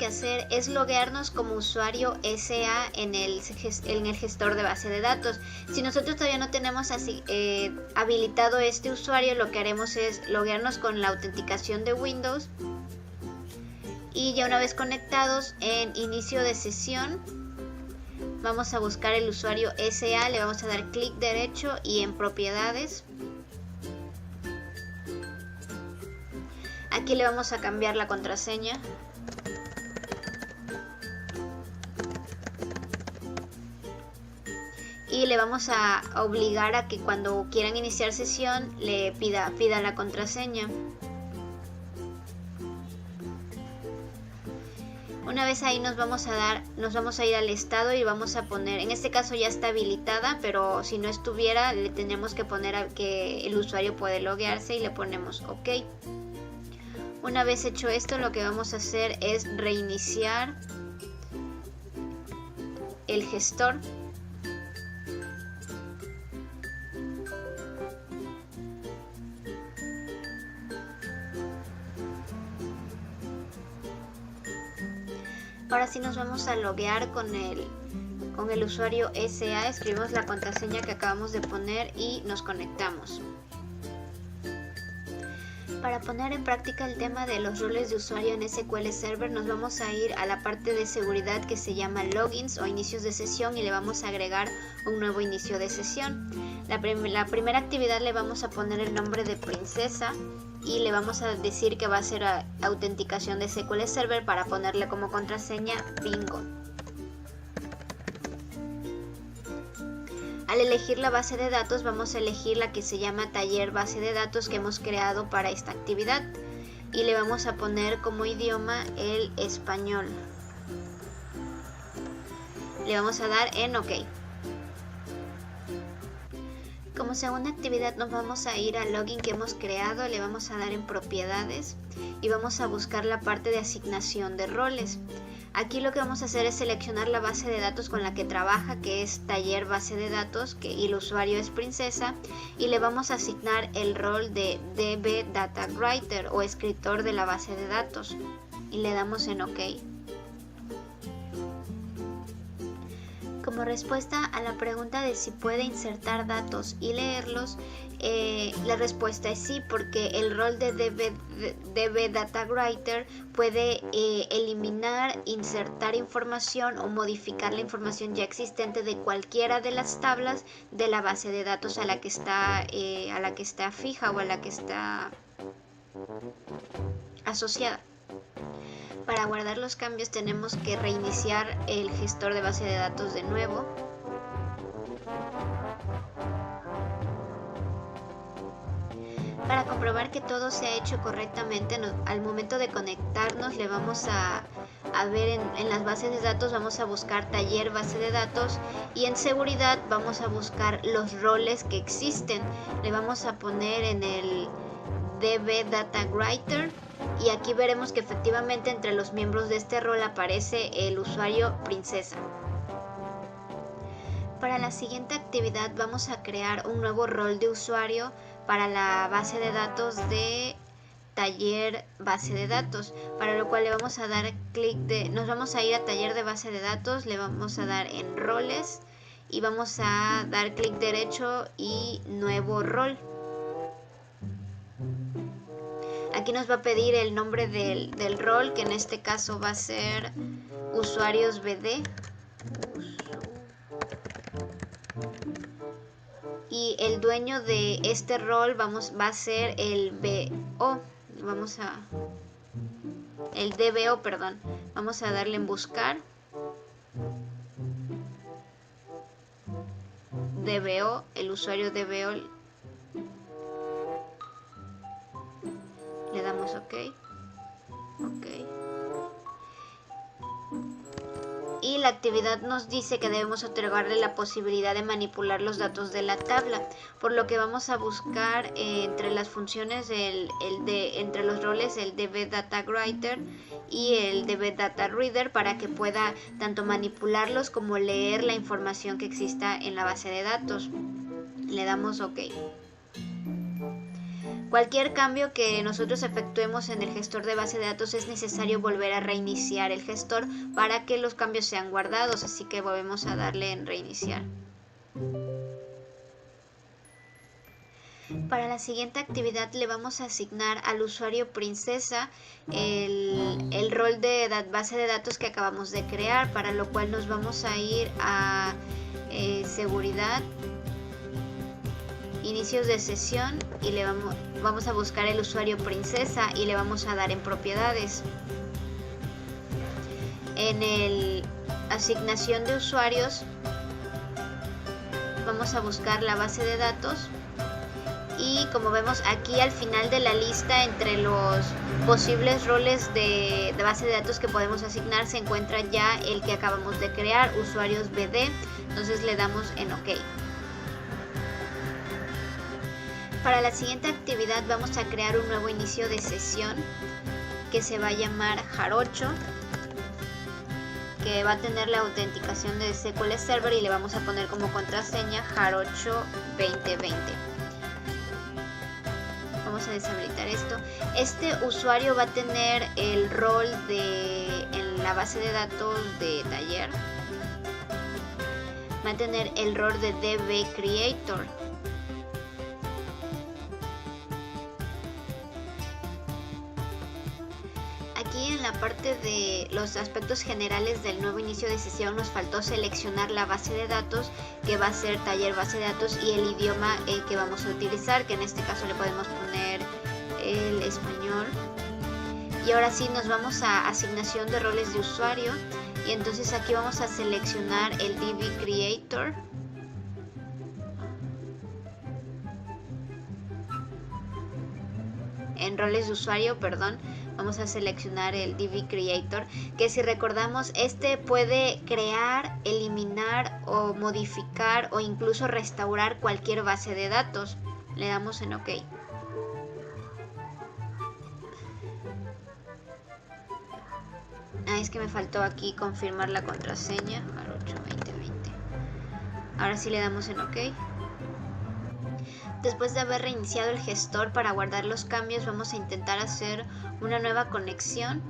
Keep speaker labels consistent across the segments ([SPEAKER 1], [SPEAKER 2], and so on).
[SPEAKER 1] que hacer es loguearnos como usuario SA en el gestor de base de datos. Si nosotros todavía no tenemos habilitado este usuario, lo que haremos es loguearnos con la autenticación de Windows. Y ya una vez conectados, en inicio de sesión vamos a buscar el usuario SA, le vamos a dar clic derecho y en propiedades. Aquí le vamos a cambiar la contraseña. Y le vamos a obligar a que cuando quieran iniciar sesión le pida la contraseña. Una vez ahí nos vamos a ir al estado y vamos a poner, en este caso ya está habilitada, pero si no estuviera le tendríamos que poner que el usuario puede loguearse y le ponemos OK. Una vez hecho esto, lo que vamos a hacer es reiniciar el gestor. Ahora sí nos vamos a loguear con el usuario SA, escribimos la contraseña que acabamos de poner y nos conectamos. Para poner en práctica el tema de los roles de usuario en SQL Server, nos vamos a ir a la parte de seguridad que se llama logins o inicios de sesión y le vamos a agregar un nuevo inicio de sesión. La primera actividad le vamos a poner el nombre de princesa y le vamos a decir que va a ser autenticación de SQL Server para ponerle como contraseña bingo. Al elegir la base de datos vamos a elegir la que se llama taller base de datos que hemos creado para esta actividad y le vamos a poner como idioma el español. Le vamos a dar en OK. Como segunda actividad nos vamos a ir al login que hemos creado, le vamos a dar en propiedades y vamos a buscar la parte de asignación de roles. Aquí lo que vamos a hacer es seleccionar la base de datos con la que trabaja, que es taller base de datos, y el usuario es princesa, y le vamos a asignar el rol de DB Data Writer o escritor de la base de datos y le damos en OK. Como respuesta a la pregunta de si puede insertar datos y leerlos, la respuesta es sí, porque el rol de DB Data Writer puede eliminar, insertar información o modificar la información ya existente de cualquiera de las tablas de la base de datos a la que está fija o a la que está asociada. Para guardar los cambios tenemos que reiniciar el gestor de base de datos de nuevo. Para comprobar que todo se ha hecho correctamente, al momento de conectarnos le vamos a ver en las bases de datos, vamos a buscar taller base de datos y en seguridad vamos a buscar los roles que existen. Le vamos a poner en el DB Data Writer y aquí veremos que efectivamente entre los miembros de este rol aparece el usuario princesa. Para la siguiente actividad vamos a crear un nuevo rol de usuario para la base de datos de taller base de datos, para lo cual le vamos a dar nos vamos a ir a taller de base de datos, le vamos a dar en roles y vamos a dar clic derecho y nuevo rol. Aquí nos va a pedir el nombre del rol, que en este caso va a ser usuarios BD. Y el dueño de este rol va a ser el BO. El DBO, perdón. Vamos a darle en buscar. DBO, el usuario DBO. Le damos OK. OK. Y la actividad nos dice que debemos otorgarle la posibilidad de manipular los datos de la tabla, por lo que vamos a buscar entre las funciones entre los roles el DB Data Writer y el DB Data Reader para que pueda tanto manipularlos como leer la información que exista en la base de datos. Le damos OK. Cualquier cambio que nosotros efectuemos en el gestor de base de datos es necesario volver a reiniciar el gestor para que los cambios sean guardados, así que volvemos a darle en reiniciar. Para la siguiente actividad le vamos a asignar al usuario princesa el rol de base de datos que acabamos de crear, para lo cual nos vamos a ir a seguridad, inicios de sesión, y vamos a buscar el usuario princesa y le vamos a dar en propiedades. En el asignación de usuarios vamos a buscar la base de datos. Y como vemos aquí al final de la lista, entre los posibles roles de base de datos que podemos asignar, se encuentra ya el que acabamos de crear, usuarios BD. Entonces le damos en OK. Para la siguiente actividad vamos a crear un nuevo inicio de sesión que se va a llamar Jarocho, que va a tener la autenticación de SQL Server, y le vamos a poner como contraseña Jarocho 2020. Vamos a deshabilitar esto. Este usuario va a tener el rol en la base de datos de taller. Va a tener el rol de DB Creator. Aquí en la parte de los aspectos generales del nuevo inicio de sesión nos faltó seleccionar la base de datos, que va a ser taller base de datos, y el idioma que vamos a utilizar, que en este caso le podemos poner el español. Y ahora sí nos vamos a asignación de roles de usuario, y entonces aquí vamos a seleccionar el DB Creator. En roles de usuario, perdón, vamos a seleccionar el DB Creator, que si recordamos, este puede crear, eliminar o modificar o incluso restaurar cualquier base de datos. Le damos en OK. Es que me faltó aquí confirmar la contraseña, Jarocho 2020. Ahora sí le damos en OK. Después de haber reiniciado el gestor para guardar los cambios, vamos a intentar hacer una nueva conexión.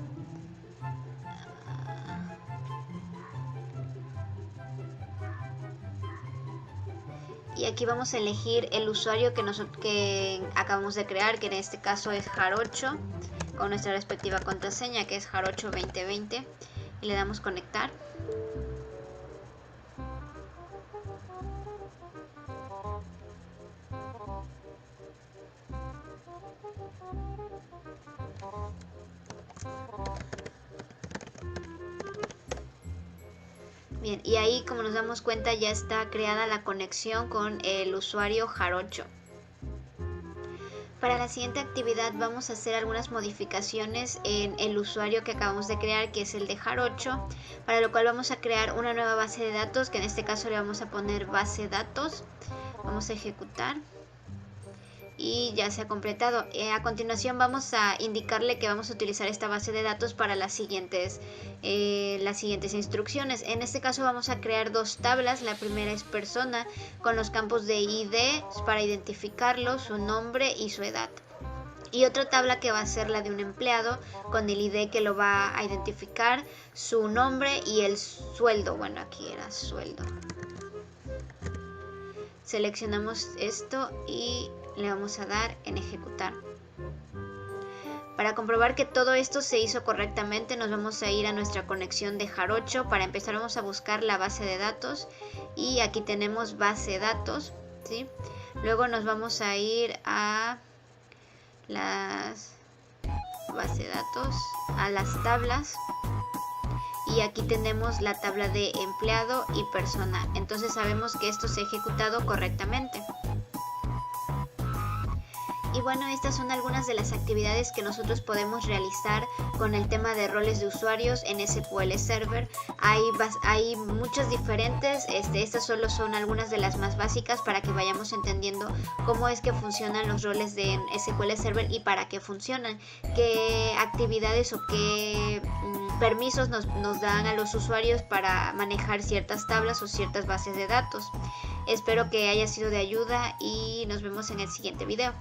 [SPEAKER 1] Y aquí vamos a elegir el usuario que acabamos de crear, que en este caso es Jarocho, con nuestra respectiva contraseña, que es Jarocho 2020, y le damos conectar. Bien, y ahí, como nos damos cuenta, ya está creada la conexión con el usuario Jarocho. Para la siguiente actividad vamos a hacer algunas modificaciones en el usuario que acabamos de crear, que es el de Jarocho, para lo cual vamos a crear una nueva base de datos, que en este caso le vamos a poner base datos. Vamos a ejecutar. Y ya se ha completado. A continuación vamos a indicarle que vamos a utilizar esta base de datos para las siguientes instrucciones. En este caso vamos a crear dos tablas. La primera es persona, con los campos de ID para identificarlo, su nombre y su edad. Y otra tabla que va a ser la de un empleado, con el ID que lo va a identificar, su nombre y el sueldo. Bueno, aquí era sueldo. Seleccionamos esto y le vamos a dar en ejecutar. Para comprobar que todo esto se hizo correctamente, nos vamos a ir a nuestra conexión de Jarocho. Para empezar vamos a buscar la base de datos, y aquí tenemos base de datos, ¿sí? Luego nos vamos a ir a las base de datos, a las tablas, y aquí tenemos la tabla de empleado y persona. Entonces sabemos que esto se ha ejecutado correctamente. Y bueno, estas son algunas de las actividades que nosotros podemos realizar con el tema de roles de usuarios en SQL Server. Hay muchas diferentes, estas solo son algunas de las más básicas para que vayamos entendiendo cómo es que funcionan los roles de SQL Server y para qué funcionan, qué actividades o qué permisos nos dan a los usuarios para manejar ciertas tablas o ciertas bases de datos. Espero que haya sido de ayuda y nos vemos en el siguiente video.